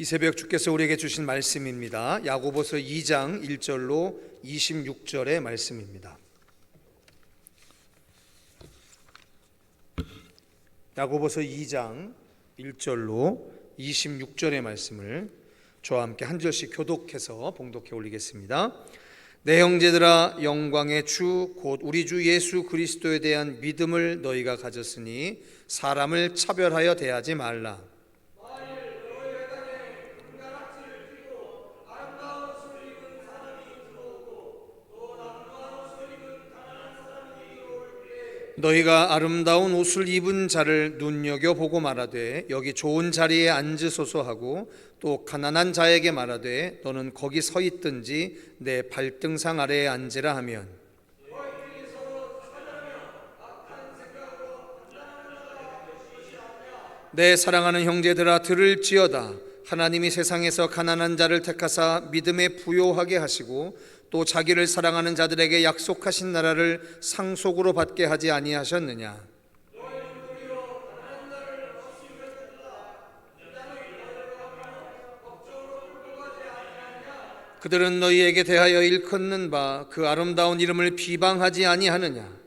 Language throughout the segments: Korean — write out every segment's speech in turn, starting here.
이 새벽 주께서 우리에게 주신 말씀입니다. 야고보서 2장 1절로 26절의 말씀입니다. 야고보서 2장 1절로 26절의 말씀을 저와 함께 한 절씩 교독해서 봉독해 올리겠습니다. 내 형제들아, 영광의 주 곧 우리 주 예수 그리스도에 대한 믿음을 너희가 가졌으니 사람을 차별하여 대하지 말라. 너희가 아름다운 옷을 입은 자를 눈여겨보고 말하되 여기 좋은 자리에 앉으소서 하고 또 가난한 자에게 말하되 너는 거기 서 있든지 내 발등상 아래에 앉으라 하면 내 사랑하는 형제들아, 들을지어다. 하나님이 세상에서 가난한 자를 택하사 믿음에 부요하게 하시고 또 자기를 사랑하는 자들에게 약속하신 나라를 상속으로 받게 하지 아니하셨느냐. 그들은 너희에게 대하여 일컫는 바 그 아름다운 이름을 비방하지 아니하느냐.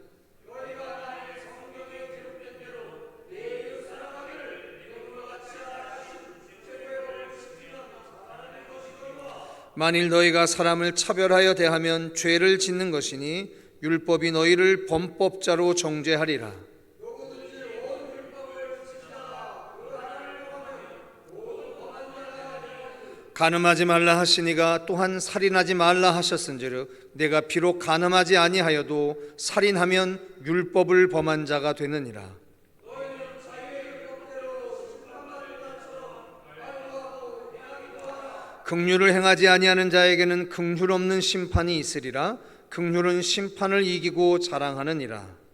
만일 너희가 사람을 차별하여 대하면 죄를 짓는 것이니 율법이 너희를 범법자로 정죄하리라. 간음하지 말라 하시니가 또한 살인하지 말라 하셨은즉 내가 비록 간음하지 아니하여도 살인하면 율법을 범한 자가 되느니라. 긍휼을 행하지 아니하는 자에게는 긍휼 없는 심판이 있으리라. 긍휼은 심판을 이기고 자랑하느니라.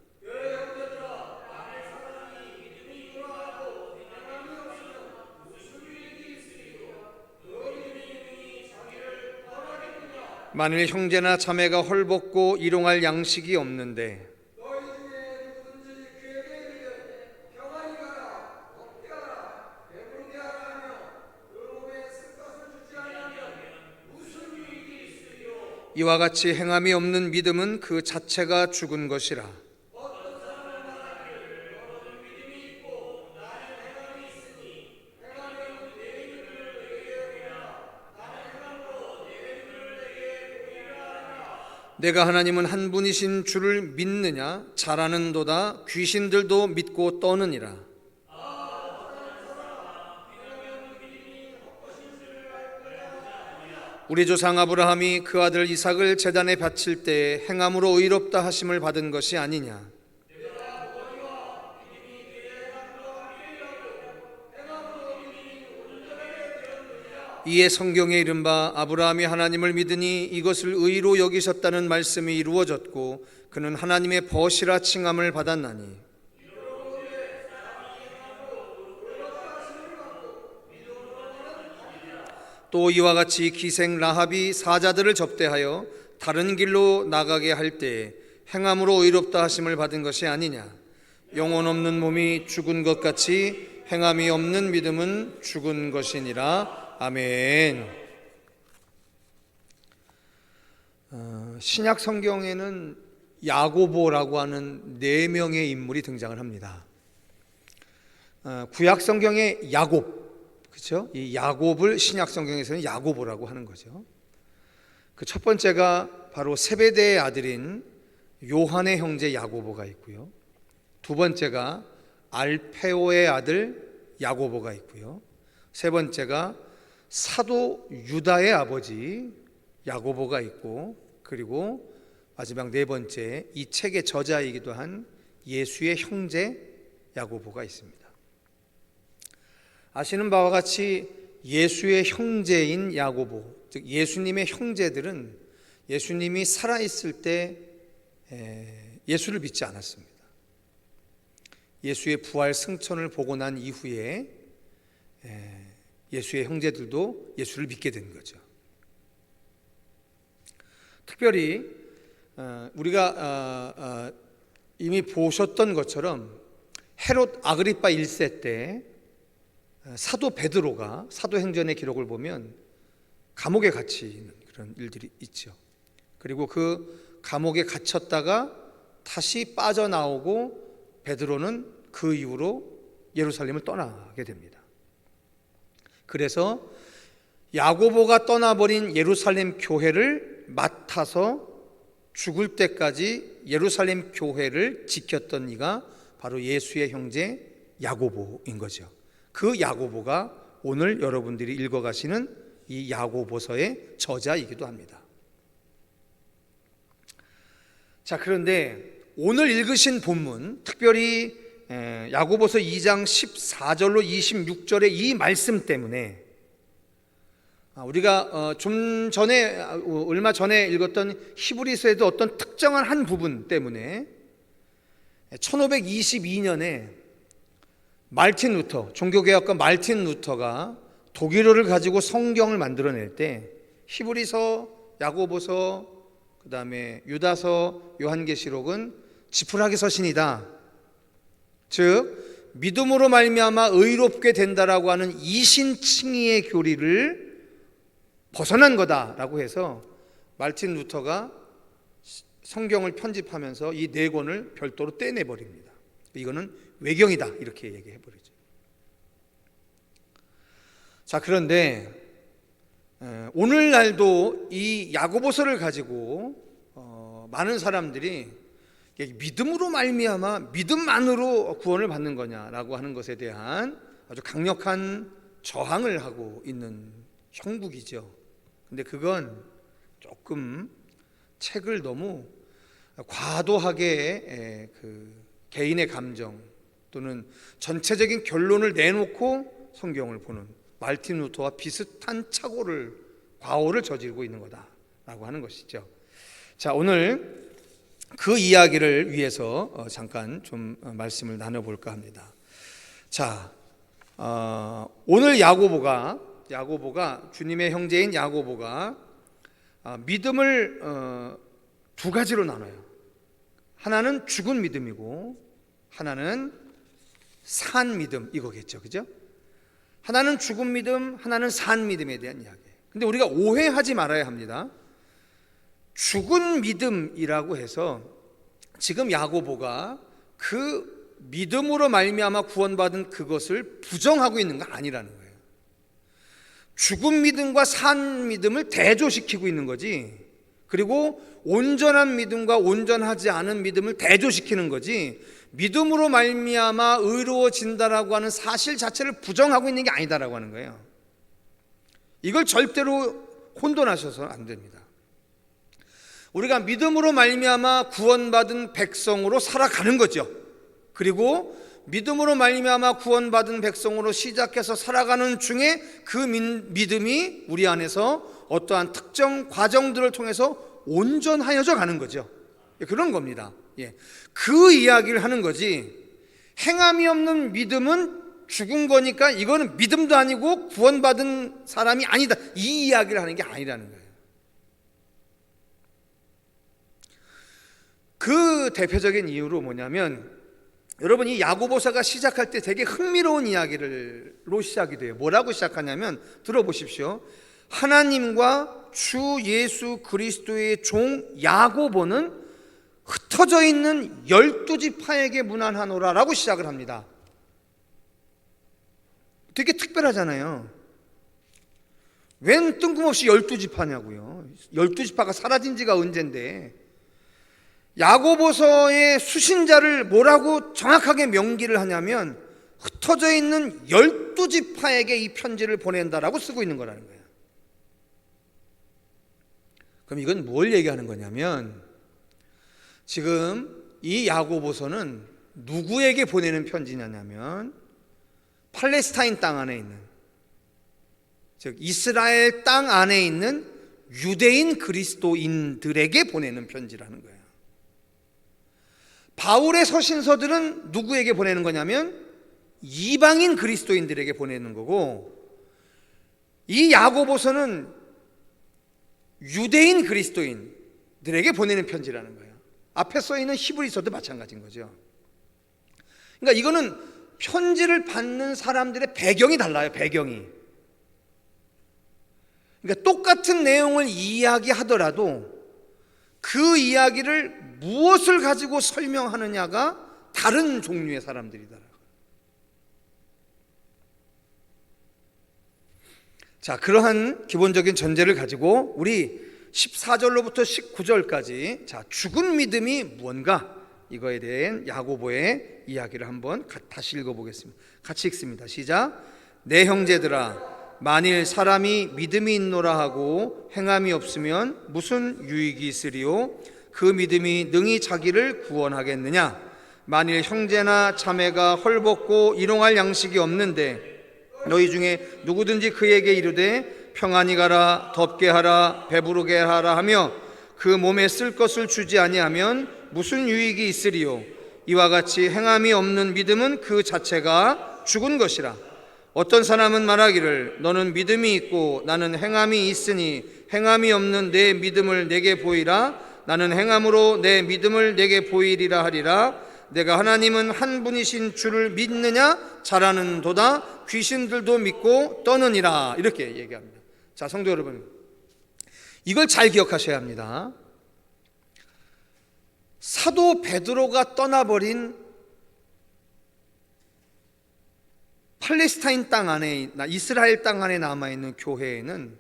만일 형제나 자매가 헐벗고 일용할 양식이 없는데 이와 같이 행함이 없는 믿음은 그 자체가 죽은 것이라. 내가 하나님은 한 분이신 주를 믿느냐? 잘하는도다. 귀신들도 믿고 떠느니라. 우리 조상 아브라함이 그 아들 이삭을 제단에 바칠 때에 행함으로 의롭다 하심을 받은 것이 아니냐. 이에 성경에 이른바 아브라함이 하나님을 믿으니 이것을 의로 여기셨다는 말씀이 이루어졌고 그는 하나님의 벗이라 칭함을 받았나니. 또 이와 같이 기생 라합이 사자들을 접대하여 다른 길로 나가게 할 때에 행함으로 의롭다 하심을 받은 것이 아니냐. 영혼 없는 몸이 죽은 것 같이 행함이 없는 믿음은 죽은 것이니라. 아멘. 신약 성경에는 야고보라고 하는 4명의 인물이 등장을 합니다. 구약 성경에 야곱, 그렇죠? 이 야곱을 신약 성경에서는 야고보라고 하는 거죠. 그 첫 번째가 바로 세베대의 아들인 요한의 형제 야고보가 있고요. 두 번째가 알페오의 아들 야고보가 있고요. 세 번째가 사도 유다의 아버지 야고보가 있고, 그리고 마지막 네 번째 이 책의 저자이기도 한 예수의 형제 야고보가 있습니다. 아시는 바와 같이 예수의 형제인 야고보, 즉 예수님의 형제들은 예수님이 살아있을 때 예수를 믿지 않았습니다. 예수의 부활 승천을 보고 난 이후에 예수의 형제들도 예수를 믿게 된 거죠. 특별히 우리가 이미 보셨던 것처럼 헤롯 아그리파 1세 때 사도 베드로가 사도행전의 기록을 보면 감옥에 갇히는 그런 일들이 있죠. 그리고 그 감옥에 갇혔다가 다시 빠져나오고 베드로는 그 이후로 예루살렘을 떠나게 됩니다. 그래서 야고보가 떠나버린 예루살렘 교회를 맡아서 죽을 때까지 예루살렘 교회를 지켰던 이가 바로 예수의 형제 야고보인 거죠. 그 야고보가 오늘 여러분들이 읽어가시는 이 야고보서의 저자이기도 합니다. 자, 그런데 오늘 읽으신 본문, 특별히 야고보서 2장 14절로 26절의 이 말씀 때문에 우리가 좀 전에 얼마 전에 읽었던 히브리서에도 어떤 특정한 한 부분 때문에 1522년에 말틴 루터, 종교개혁가 말틴 루터가 독일어를 가지고 성경을 만들어낼 때 히브리서, 야고보서, 그 다음에 유다서, 요한계시록은 지푸라기 서신이다. 즉 믿음으로 말미암아 의롭게 된다라고 하는 이신칭의의 교리를 벗어난 거다라고 해서 말틴 루터가 성경을 편집하면서 이 네 권을 별도로 떼내버립니다. 이거는 외경이다 이렇게 얘기해버리죠. 자, 그런데 오늘날도 이 야고보서를 가지고 많은 사람들이 믿음으로 말미암아 믿음만으로 구원을 받는 거냐라고 하는 것에 대한 아주 강력한 저항을 하고 있는 형국이죠. 근데 그건 조금 책을 너무 과도하게 개인의 감정 또는 전체적인 결론을 내놓고 성경을 보는 말틴 루터와 비슷한 과오를 저지르고 있는 거다라고 하는 것이죠. 자, 오늘 그 이야기를 위해서 잠깐 좀 말씀을 나눠볼까 합니다. 자, 오늘 야고보가 주님의 형제인 야고보가 믿음을 두 가지로 나눠요. 하나는 죽은 믿음이고 하나는 산 믿음 이거겠죠, 그죠? 하나는 죽은 믿음, 하나는 산 믿음에 대한 이야기. 근데 우리가 오해하지 말아야 합니다. 죽은 믿음이라고 해서 지금 야고보가 그 믿음으로 말미암아 구원받은 그것을 부정하고 있는 거 아니라는 거예요. 죽은 믿음과 산 믿음을 대조시키고 있는 거지. 그리고 온전한 믿음과 온전하지 않은 믿음을 대조시키는 거지. 믿음으로 말미암아 의로워진다라고 하는 사실 자체를 부정하고 있는 게 아니다라고 하는 거예요. 이걸 절대로 혼돈하셔서는 안 됩니다. 우리가 믿음으로 말미암아 구원받은 백성으로 살아가는 거죠. 그리고 믿음으로 말미암아 구원받은 백성으로 시작해서 살아가는 중에 그 믿음이 우리 안에서 어떠한 특정 과정들을 통해서 온전하여져 가는 거죠. 그런 겁니다. 그 이야기를 하는 거지, 행함이 없는 믿음은 죽은 거니까 이거는 믿음도 아니고 구원받은 사람이 아니다, 이 이야기를 하는 게 아니라는 거예요. 그 대표적인 이유로 뭐냐면, 여러분 이 야고보서가 시작할 때 되게 흥미로운 이야기로 시작이 돼요. 뭐라고 시작하냐면 들어보십시오. 하나님과 주 예수 그리스도의 종 야고보는 흩어져 있는 12지파에게 문안하노라 라고 시작을 합니다. 되게 특별하잖아요. 웬 뜬금없이 12지파냐고요. 12지파가 사라진 지가 언젠데, 야고보서의 수신자를 뭐라고 정확하게 명기를 하냐면 흩어져 있는 12지파에게 이 편지를 보낸다라고 쓰고 있는 거라는 거예요. 그럼 이건 뭘 얘기하는 거냐면, 지금 이 야고보서는 누구에게 보내는 편지냐면 팔레스타인 땅 안에 있는, 즉 이스라엘 땅 안에 있는 유대인 그리스도인들에게 보내는 편지라는 거예요. 바울의 서신서들은 누구에게 보내는 거냐면 이방인 그리스도인들에게 보내는 거고, 이 야고보서는 유대인 그리스도인들에게 보내는 편지라는 거예요. 앞에 써 있는 히브리서도 마찬가지인 거죠. 그러니까 이거는 편지를 받는 사람들의 배경이 달라요. 배경이. 그러니까 똑같은 내용을 이야기하더라도 그 이야기를 무엇을 가지고 설명하느냐가 다른 종류의 사람들이더라고요. 자, 그러한 기본적인 전제를 가지고 우리 14절로부터 19절까지 자, 죽은 믿음이 무언가 이거에 대한 야고보의 이야기를 한번 다시 읽어보겠습니다. 같이 읽습니다. 시작. 내 형제들아, 만일 사람이 믿음이 있노라 하고 행함이 없으면 무슨 유익이 있으리요? 그 믿음이 능히 자기를 구원하겠느냐? 만일 형제나 자매가 헐벗고 일용할 양식이 없는데 너희 중에 누구든지 그에게 이르되 평안히 가라, 덥게 하라, 배부르게 하라 하며 그 몸에 쓸 것을 주지 아니하면 무슨 유익이 있으리요? 이와 같이 행함이 없는 믿음은 그 자체가 죽은 것이라. 어떤 사람은 말하기를 너는 믿음이 있고 나는 행함이 있으니 행함이 없는 내 믿음을 내게 보이라. 나는 행함으로 내 믿음을 내게 보이리라 하리라. 내가 하나님은 한 분이신 주를 믿느냐? 잘하는도다. 귀신들도 믿고 떠느니라. 이렇게 얘기합니다. 자, 성도 여러분, 이걸 잘 기억하셔야 합니다. 사도 베드로가 떠나버린 팔레스타인 땅 안에, 이스라엘 땅 안에 남아있는 교회에는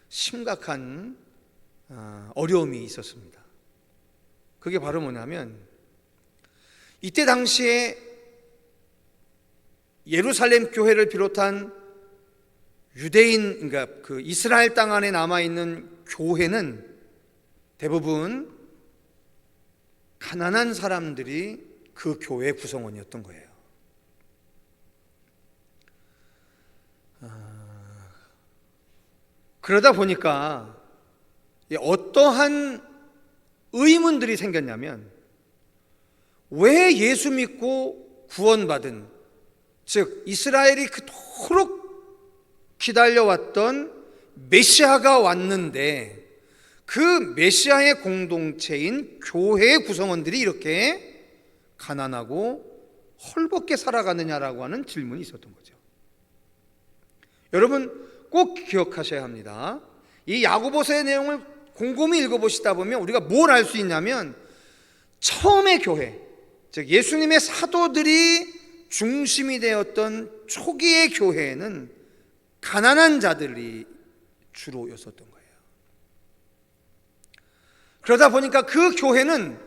심각한 어려움이 있었습니다. 그게 바로 뭐냐면 이때 당시에 예루살렘 교회를 비롯한 유대인, 그러니까 그 이스라엘 땅 안에 남아있는 교회는 대부분 가난한 사람들이 그 교회 구성원이었던 거예요. 그러다 보니까 어떠한 의문들이 생겼냐면 왜 예수 믿고 구원받은, 즉 이스라엘이 그토록 기다려왔던 메시아가 왔는데 그 메시아의 공동체인 교회의 구성원들이 이렇게 가난하고 헐벗게 살아가느냐라고 하는 질문이 있었던 거죠. 여러분 꼭 기억하셔야 합니다. 이 야고보서의 내용을 곰곰이 읽어보시다 보면 우리가 뭘 알 수 있냐면 처음의 교회, 즉 예수님의 사도들이 중심이 되었던 초기의 교회에는 가난한 자들이 주로였었던 거예요. 그러다 보니까 그 교회는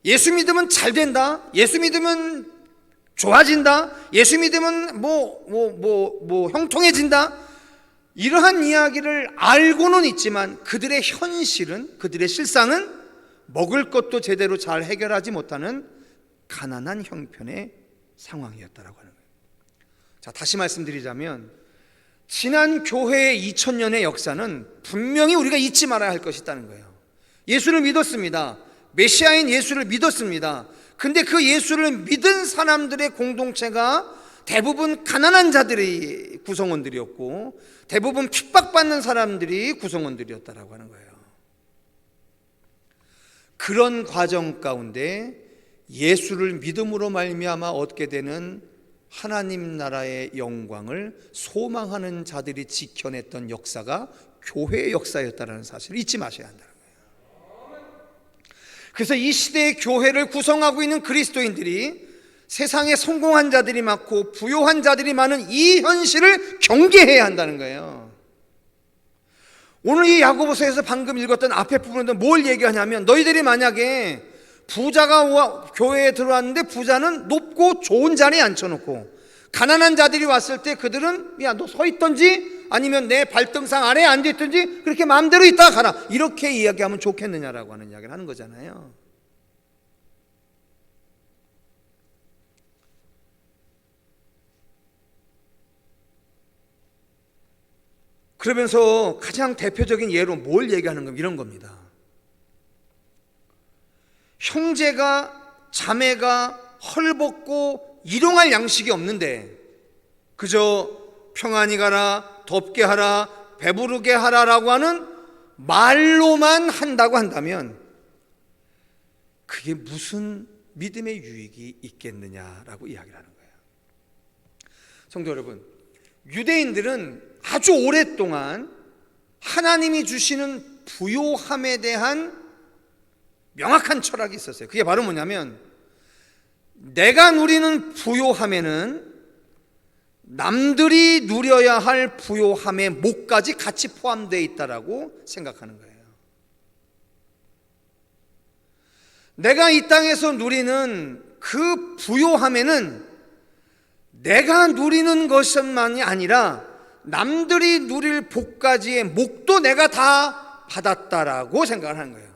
예수 믿으면 잘 된다, 예수 믿으면 좋아진다, 예수 믿으면 형통해진다, 이러한 이야기를 알고는 있지만 그들의 현실은, 그들의 실상은 먹을 것도 제대로 잘 해결하지 못하는 가난한 형편의 상황이었다라고 하는 거예요. 자, 다시 말씀드리자면 지난 교회의 2000년의 역사는 분명히 우리가 잊지 말아야 할 것이 있다는 거예요. 예수를 믿었습니다. 메시아인 예수를 믿었습니다. 근데 그 예수를 믿은 사람들의 공동체가 대부분 가난한 자들이 구성원들이었고 대부분 핍박받는 사람들이 구성원들이었다라고 하는 거예요. 그런 과정 가운데 예수를 믿음으로 말미암아 얻게 되는 하나님 나라의 영광을 소망하는 자들이 지켜냈던 역사가 교회의 역사였다는 사실을 잊지 마셔야 한다는 거예요. 그래서 이 시대의 교회를 구성하고 있는 그리스도인들이 세상에 성공한 자들이 많고 부요한 자들이 많은 이 현실을 경계해야 한다는 거예요. 오늘 이 야고보서에서 방금 읽었던 앞에 부분은 뭘 얘기하냐면 너희들이 만약에 부자가 교회에 들어왔는데 부자는 높고 좋은 자리에 앉혀놓고 가난한 자들이 왔을 때 그들은 야, 너 서 있던지 아니면 내 발등상 아래에 앉아있던지 그렇게 마음대로 있다가 가라, 이렇게 이야기하면 좋겠느냐라고 하는 이야기를 하는 거잖아요. 그러면서 가장 대표적인 예로 뭘 얘기하는 건 이런 겁니다. 형제가 자매가 헐벗고 일용할 양식이 없는데 그저 평안히 가라, 덥게 하라, 배부르게 하라라고 하는 말로만 한다고 한다면 그게 무슨 믿음의 유익이 있겠느냐라고 이야기를 하는 거예요. 성도 여러분, 유대인들은 아주 오랫동안 하나님이 주시는 부요함에 대한 명확한 철학이 있었어요. 그게 바로 뭐냐면, 내가 누리는 부요함에는 남들이 누려야 할 부요함의 목까지 같이 포함되어 있다라고 생각하는 거예요. 내가 이 땅에서 누리는 그 부요함에는 내가 누리는 것만이 아니라 남들이 누릴 복까지의 목도 내가 다 받았다라고 생각을 하는 거예요.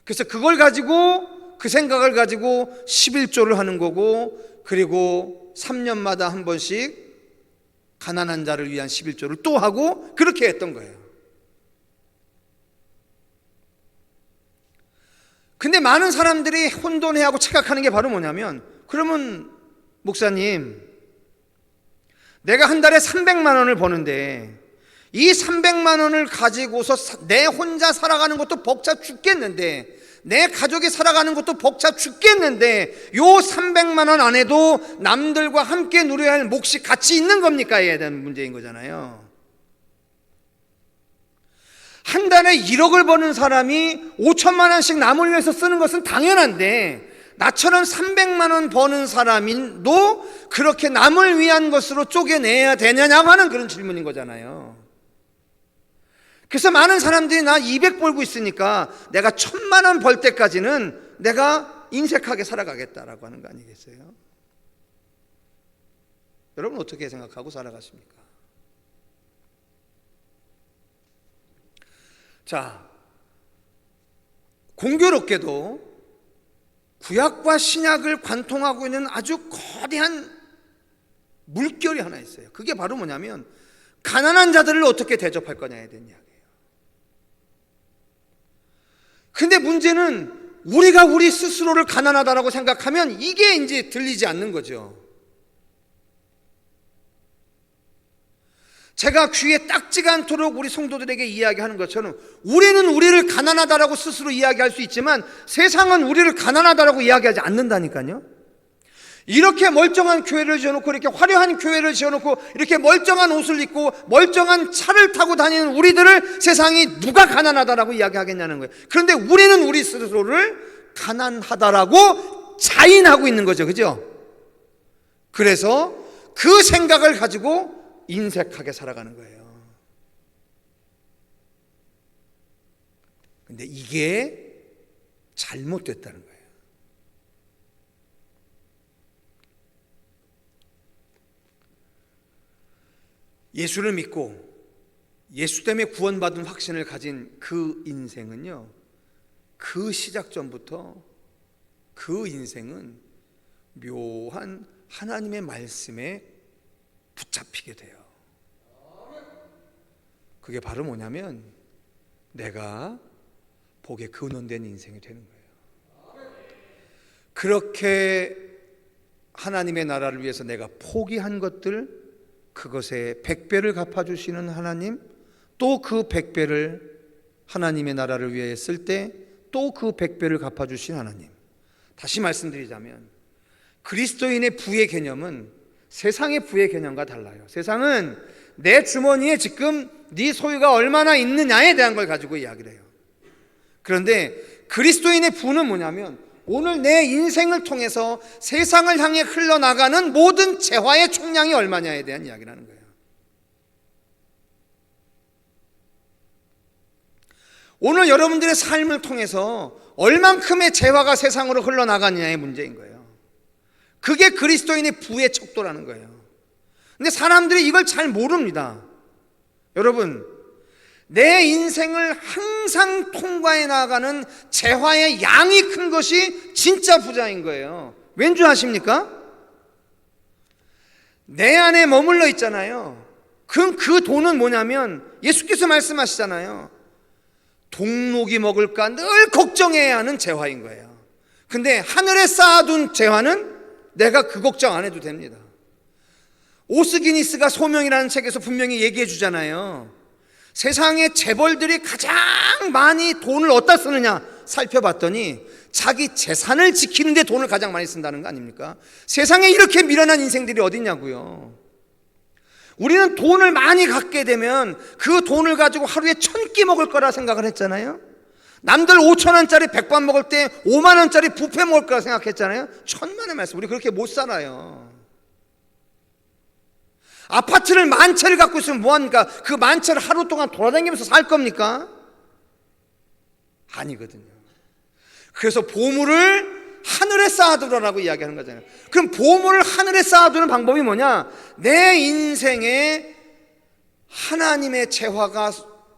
그래서 그걸 가지고, 그 생각을 가지고 11조를 하는 거고, 그리고 3년마다 한 번씩 가난한 자를 위한 11조를 또 하고, 그렇게 했던 거예요. 근데 많은 사람들이 혼돈해하고 착각하는 게 바로 뭐냐면, 그러면 목사님, 내가 한 달에 300만 원을 버는데 이 300만 원을 가지고서 내 혼자 살아가는 것도 벅차 죽겠는데, 내 가족이 살아가는 것도 벅차 죽겠는데, 요 300만 원 안에도 남들과 함께 누려야 할 몫이 같이 있는 겁니까? 에 대한 문제인 거잖아요. 한 달에 1억을 버는 사람이 5천만 원씩 남을 위해서 쓰는 것은 당연한데, 나처럼 300만 원 버는 사람도 그렇게 남을 위한 것으로 쪼개내야 되냐냐고 하는 그런 질문인 거잖아요. 그래서 많은 사람들이 나 200 벌고 있으니까 내가 1000만 원 벌 때까지는 내가 인색하게 살아가겠다라고 하는 거 아니겠어요? 여러분 어떻게 생각하고 살아가십니까? 자, 공교롭게도 구약과 신약을 관통하고 있는 아주 거대한 물결이 하나 있어요. 그게 바로 뭐냐면, 가난한 자들을 어떻게 대접할 거냐에 대한 이야기예요. 근데 문제는 우리가 우리 스스로를 가난하다라고 생각하면 이게 이제 들리지 않는 거죠. 제가 귀에 딱지가 않도록 우리 성도들에게 이야기하는 것처럼, 우리는 우리를 가난하다라고 스스로 이야기할 수 있지만 세상은 우리를 가난하다라고 이야기하지 않는다니까요. 이렇게 멀쩡한 교회를 지어놓고, 이렇게 화려한 교회를 지어놓고, 이렇게 멀쩡한 옷을 입고 멀쩡한 차를 타고 다니는 우리들을 세상이 누가 가난하다라고 이야기하겠냐는 거예요. 그런데 우리는 우리 스스로를 가난하다라고 자인하고 있는 거죠. 그죠? 그래서 그 생각을 가지고 인색하게 살아가는 거예요. 근데 이게 잘못됐다는 거예요. 예수를 믿고 예수 때문에 구원받은 확신을 가진 그 인생은요, 그 시작전부터 그 인생은 묘한 하나님의 말씀에 붙잡히게 돼요. 그게 바로 뭐냐면, 내가 복에 근원된 인생이 되는 거예요. 그렇게 하나님의 나라를 위해서 내가 포기한 것들, 그것에 100배를 갚아주시는 하나님, 또 그 100배를 하나님의 나라를 위해 쓸 때 또 그 100배를 갚아주신 하나님. 다시 말씀드리자면, 그리스도인의 부의 개념은 세상의 부의 개념과 달라요. 세상은 내 주머니에 지금 네 소유가 얼마나 있느냐에 대한 걸 가지고 이야기를 해요. 그런데 그리스도인의 부는 뭐냐면, 오늘 내 인생을 통해서 세상을 향해 흘러나가는 모든 재화의 총량이 얼마냐에 대한 이야기를 하는 거예요. 오늘 여러분들의 삶을 통해서 얼만큼의 재화가 세상으로 흘러나가느냐의 문제인 거예요. 그게 그리스도인의 부의 척도라는 거예요. 근데 사람들이 이걸 잘 모릅니다. 여러분, 내 인생을 항상 통과해 나가는 재화의 양이 큰 것이 진짜 부자인 거예요. 왠 줄 아십니까? 내 안에 머물러 있잖아요. 그럼 그 돈은 뭐냐면, 예수께서 말씀하시잖아요. 동록이 먹을까 늘 걱정해야 하는 재화인 거예요. 근데 하늘에 쌓아둔 재화는 내가 그 걱정 안 해도 됩니다. 오스기니스가 소명이라는 책에서 분명히 얘기해 주잖아요. 세상의 재벌들이 가장 많이 돈을 어디다 쓰느냐 살펴봤더니 자기 재산을 지키는 데 돈을 가장 많이 쓴다는 거 아닙니까? 세상에 이렇게 미련한 인생들이 어딨냐고요. 우리는 돈을 많이 갖게 되면 그 돈을 가지고 하루에 1,000끼 먹을 거라 생각을 했잖아요. 남들 5,000원짜리 백반 먹을 때 5만 원짜리 뷔페 먹을 거라 생각했잖아요. 천만의 말씀, 우리 그렇게 못 살아요. 아파트를 만 채를 갖고 있으면 뭐합니까? 그 만 채를 하루 동안 돌아다니면서 살 겁니까? 아니거든요. 그래서 보물을 하늘에 쌓아두라라고 이야기하는 거잖아요. 그럼 보물을 하늘에 쌓아두는 방법이 뭐냐? 내 인생에 하나님의 재화가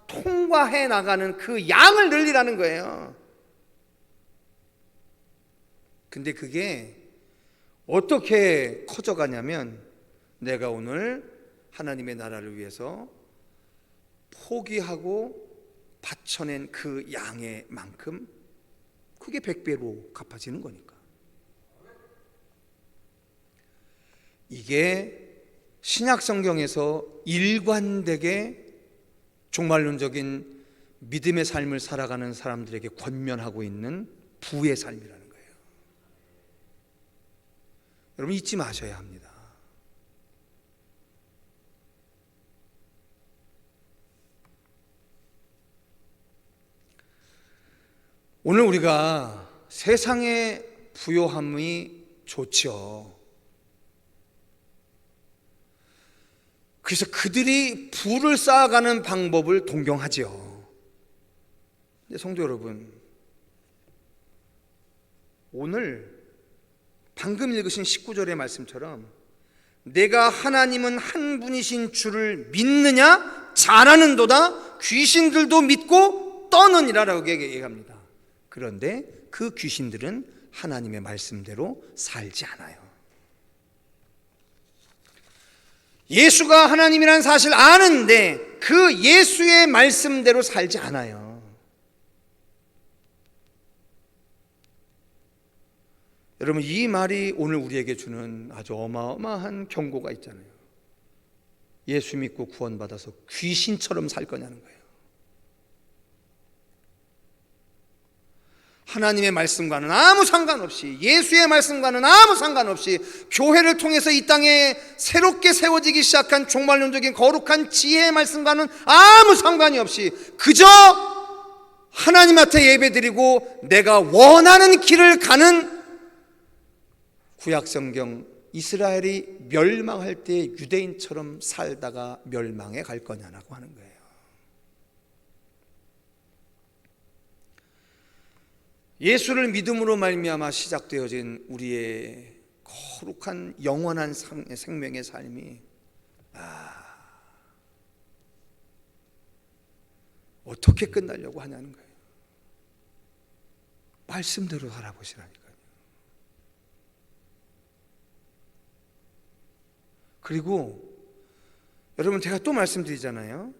통과해 나가는 그 양을 늘리라는 거예요. 근데 그게 어떻게 커져가냐면, 내가 오늘 하나님의 나라를 위해서 포기하고 바쳐낸 그 양의 만큼 그게 100배로 갚아지는 거니까. 이게 신약 성경에서 일관되게 종말론적인 믿음의 삶을 살아가는 사람들에게 권면하고 있는 부의 삶이라는 거예요. 여러분, 잊지 마셔야 합니다. 오늘 우리가 세상의 부요함이 좋죠. 그래서 그들이 부를 쌓아가는 방법을 동경하죠. 근데 성도 여러분, 오늘 방금 읽으신 19절의 말씀처럼 내가 하나님은 한 분이신 줄을 믿느냐? 잘하는도다. 귀신들도 믿고 떠느니라라고 얘기합니다. 그런데 그 귀신들은 하나님의 말씀대로 살지 않아요. 예수가 하나님이라는 사실을 아는데 그 예수의 말씀대로 살지 않아요. 여러분, 이 말이 오늘 우리에게 주는 아주 어마어마한 경고가 있잖아요. 예수 믿고 구원받아서 귀신처럼 살 거냐는 거예요. 하나님의 말씀과는 아무 상관없이, 예수의 말씀과는 아무 상관없이, 교회를 통해서 이 땅에 새롭게 세워지기 시작한 종말론적인 거룩한 지혜의 말씀과는 아무 상관이 없이 그저 하나님 앞에 예배드리고 내가 원하는 길을 가는 구약성경 이스라엘이 멸망할 때 유대인처럼 살다가 멸망해 갈 거냐라고 하는 거예요. 예수를 믿음으로 말미암아 시작되어진 우리의 거룩한 영원한 생명의 삶이 어떻게 끝나려고 하냐는 거예요. 말씀대로 살아보시라니까요. 그리고 여러분, 제가 또 말씀드리잖아요.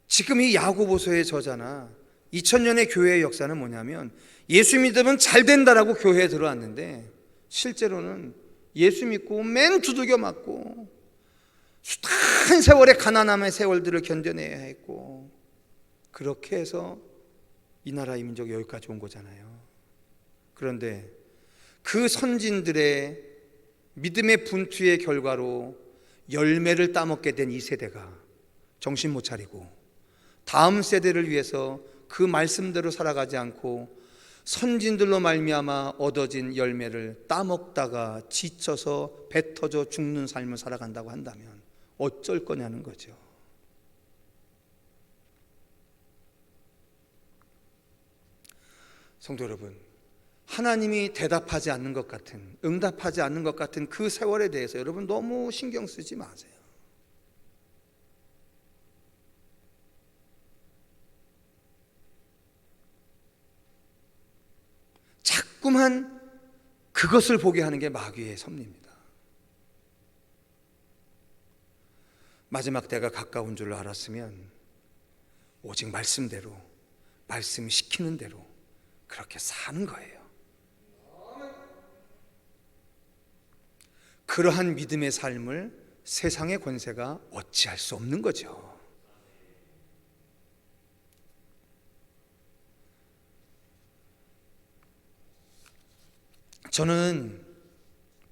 지금 이 야고보서의 저자나 2000년의 교회의 역사는 뭐냐면, 예수 믿으면 잘 된다라고 교회에 들어왔는데 실제로는 예수 믿고 맨 두들겨 맞고 숱한 세월의 가난함의 세월들을 견뎌내야 했고, 그렇게 해서 이 나라 이 민족이 여기까지 온 거잖아요. 그런데 그 선진들의 믿음의 분투의 결과로 열매를 따먹게 된 이 세대가 정신 못 차리고 다음 세대를 위해서 그 말씀대로 살아가지 않고 선진들로 말미암아 얻어진 열매를 따먹다가 지쳐서 배 터져 죽는 삶을 살아간다고 한다면 어쩔 거냐는 거죠. 성도 여러분, 하나님이 대답하지 않는 것 같은, 응답하지 않는 것 같은 그 세월에 대해서 여러분 너무 신경 쓰지 마세요. 자꾸만 그것을 보게 하는 게 마귀의 섭리입니다. 마지막 때가 가까운 줄 알았으면 오직 말씀대로, 말씀이 시키는 대로 그렇게 사는 거예요. 그러한 믿음의 삶을 세상의 권세가 어찌할 수 없는 거죠. 저는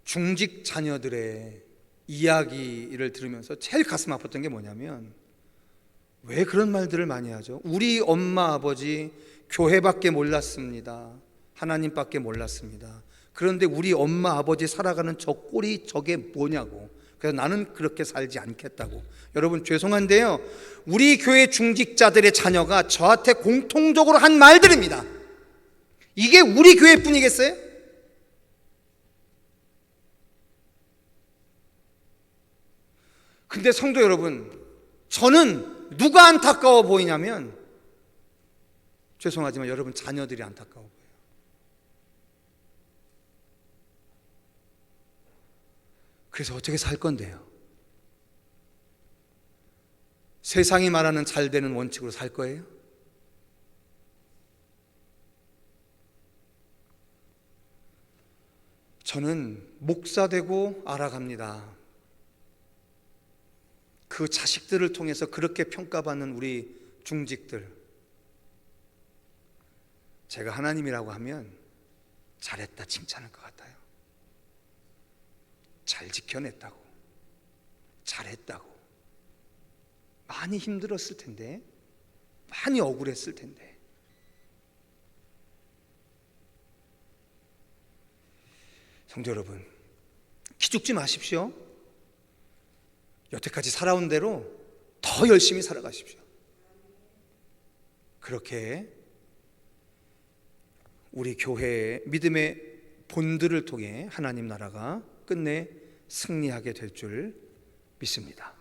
중직 자녀들의 이야기를 들으면서 제일 가슴 아팠던 게 뭐냐면, 왜 그런 말들을 많이 하죠? 우리 엄마 아버지 교회밖에 몰랐습니다. 하나님밖에 몰랐습니다. 그런데 우리 엄마 아버지 살아가는 저 꼴이 저게 뭐냐고. 그래서 나는 그렇게 살지 않겠다고. 여러분 죄송한데요, 우리 교회 중직자들의 자녀가 저한테 공통적으로 한 말들입니다. 이게 우리 교회뿐이겠어요? 근데 성도 여러분, 저는 누가 안타까워 보이냐면, 죄송하지만 여러분 자녀들이 안타까워 보여요. 그래서 어떻게 살 건데요? 세상이 말하는 잘 되는 원칙으로 살 거예요? 저는 목사 되고 알아갑니다. 그 자식들을 통해서 그렇게 평가받는 우리 중직들, 제가 하나님이라고 하면 잘했다 칭찬할 것 같아요. 잘 지켜냈다고, 잘했다고. 많이 힘들었을 텐데, 많이 억울했을 텐데. 성도 여러분, 기죽지 마십시오. 여태까지 살아온 대로 더 열심히 살아가십시오. 그렇게 우리 교회의 믿음의 본들을 통해 하나님 나라가 끝내 승리하게 될 줄 믿습니다.